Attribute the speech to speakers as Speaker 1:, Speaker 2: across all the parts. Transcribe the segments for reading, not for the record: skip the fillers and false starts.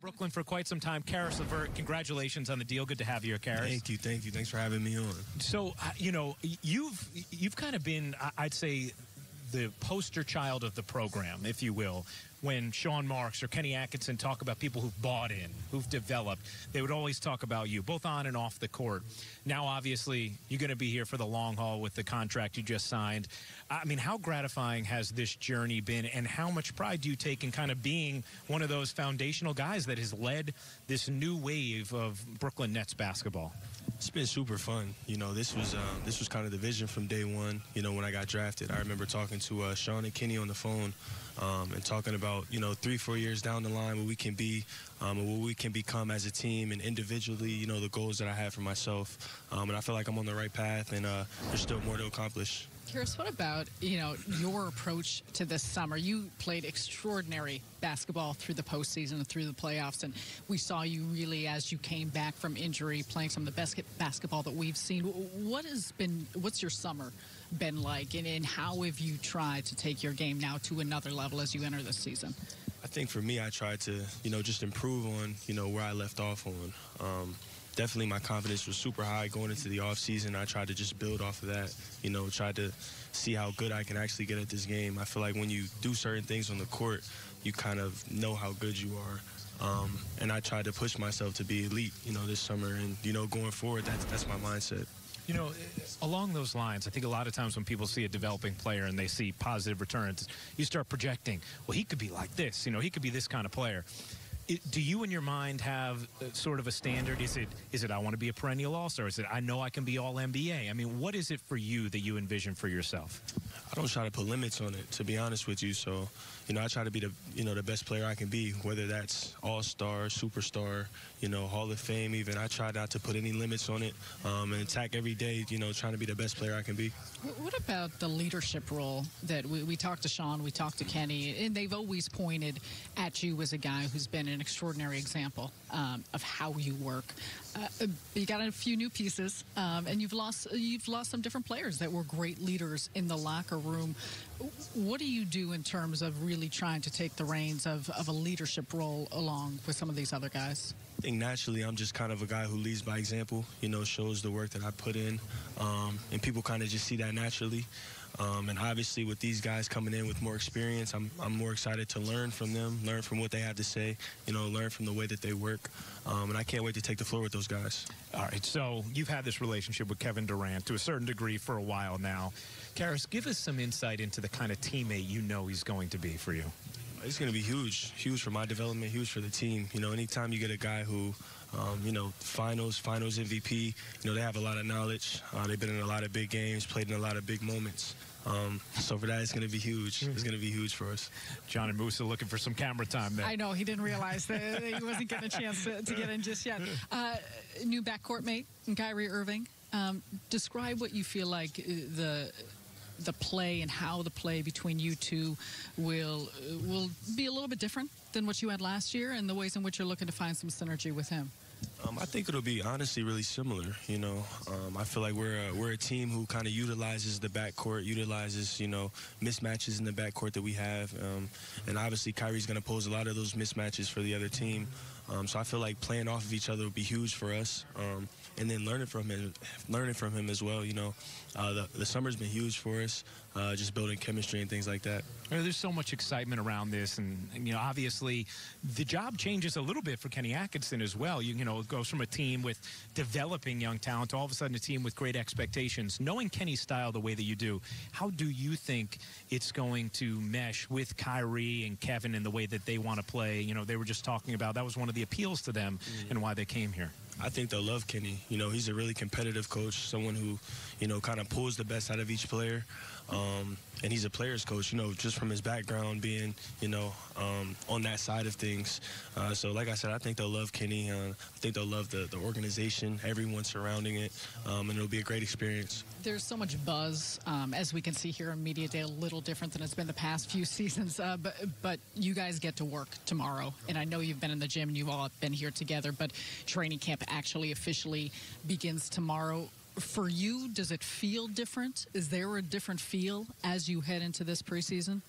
Speaker 1: Brooklyn for quite some time. Caris LeVert, congratulations on the deal. Good to have you here, Caris.
Speaker 2: Thank you. Thanks for having me on.
Speaker 1: So, you've kind of been, I'd say, the poster child of the program, if you will. When Sean Marks or Kenny Atkinson talk about people who've bought in, who've developed, they would always talk about you, both on and off the court. Now, obviously, you're going to be here for the long haul with the contract you just signed. I mean, how gratifying has this journey been, and how much pride do you take in kind of being one of those foundational guys that has led this new wave of Brooklyn Nets basketball?
Speaker 2: It's been super fun. You know, this was kind of the vision from day one. You know, when I got drafted, I remember talking to Sean and Kenny on the phone and talking about, 3-4 years down the line, what we can be, and what we can become as a team and individually, the goals that I have for myself. And I feel like I'm on the right path, and there's still more to accomplish.
Speaker 3: Caris, what about, your approach to this summer? You played extraordinary basketball through the postseason and through the playoffs, and we saw you really, as you came back from injury, playing some of the best basketball that we've seen. What's your summer been like, and how have you tried to take your game now to another level as you enter this season?
Speaker 2: I think for me, I tried to, just improve on, where I left off on. Definitely my confidence was super high going into the offseason. I tried to just build off of that, tried to see how good I can actually get at this game. I feel like when you do certain things on the court, you kind of know how good you are. And I tried to push myself to be elite, this summer. And, going forward, that's my mindset.
Speaker 1: Along those lines, I think a lot of times when people see a developing player and they see positive returns, you start projecting, well, he could be like this, he could be this kind of player. Do you in your mind have sort of a standard? Is it I want to be a perennial AllStar? Is it I know I can be all NBA? I mean, what is it for you that you envision for yourself?
Speaker 2: I don't try to put limits on it, to be honest with you. So, I try to be the best player I can be, whether that's AllStar, Superstar, Hall of Fame even. I try not to put any limits on it and attack every day, trying to be the best player I can be.
Speaker 3: What about the leadership role that we talked to Sean, we talked to Kenny, and they've always pointed at you as a guy who's been an extraordinary example of how you work. You got a few new pieces, and you've lost some different players that were great leaders in the locker room. What do you do in terms of really trying to take the reins of a leadership role along with some of these other guys?
Speaker 2: I think naturally I'm just kind of a guy who leads by example, shows the work that I put in, and people kind of just see that naturally. And obviously with these guys coming in with more experience, I'm more excited to learn from them, learn from what they have to say, learn from the way that they work. And I can't wait to take the floor with those guys.
Speaker 1: All right, so you've had this relationship with Kevin Durant to a certain degree for a while now. Caris, give us some insight into the kind of teammate he's going to be for you.
Speaker 2: It's going to be huge for my development, huge for the team. Anytime you get a guy who, finals MVP, they have a lot of knowledge. They've been in a lot of big games, played in a lot of big moments. So for that, it's going to be huge. It's going to be huge for us.
Speaker 1: John and Musa looking for some camera time there.
Speaker 3: I know, he didn't realize that he wasn't getting a chance to get in just yet. New backcourt mate, Kyrie Irving. Describe what you feel like the play and how the play between you two will be a little bit different than what you had last year, and the ways in which you're looking to find some synergy with him.
Speaker 2: I think it'll be honestly really similar. I feel like we're a team who kind of utilizes the backcourt, utilizes mismatches in the backcourt that we have, and obviously Kyrie's going to pose a lot of those mismatches for the other team. So I feel like playing off of each other would be huge for us, and then learning from him as well. The summer's been huge for us, just building chemistry and things like that.
Speaker 1: There's so much excitement around this, and obviously the job changes a little bit for Kenny Atkinson as well. It goes from a team with developing young talent to all of a sudden a team with great expectations. Knowing Kenny's style the way that you do, how do you think it's going to mesh with Kyrie and Kevin in the way that they want to play? They were just talking about that was one of the appeals to them and why they came here.
Speaker 2: I think they'll love Kenny. He's a really competitive coach, someone who, kind of pulls the best out of each player. And he's a player's coach, just from his background being, on that side of things. So like I said, I think they'll love Kenny. I think they'll love the organization, everyone surrounding it, and it'll be a great experience.
Speaker 3: There's so much buzz, as we can see here in Media Day, a little different than it's been the past few seasons. But you guys get to work tomorrow, and I know you've been in the gym and you've all been here together, but training camp actually officially begins tomorrow. For you, does it feel different? Is there a different feel as you head into this preseason?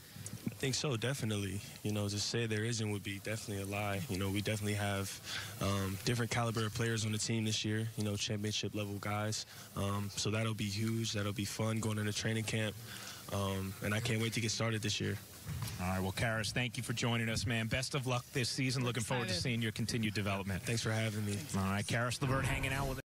Speaker 2: think so, definitely. You know, to say there isn't would be definitely a lie. You know, we definitely have different caliber of players on the team this year, you know, championship level guys. So that'll be huge. That'll be fun going into training camp. And I can't wait to get started this year.
Speaker 1: All right, well, Caris, thank you for joining us, man. Best of luck this season. Looking forward to seeing your continued development.
Speaker 2: Thanks for having me.
Speaker 1: All right, Caris LeVert hanging out with us.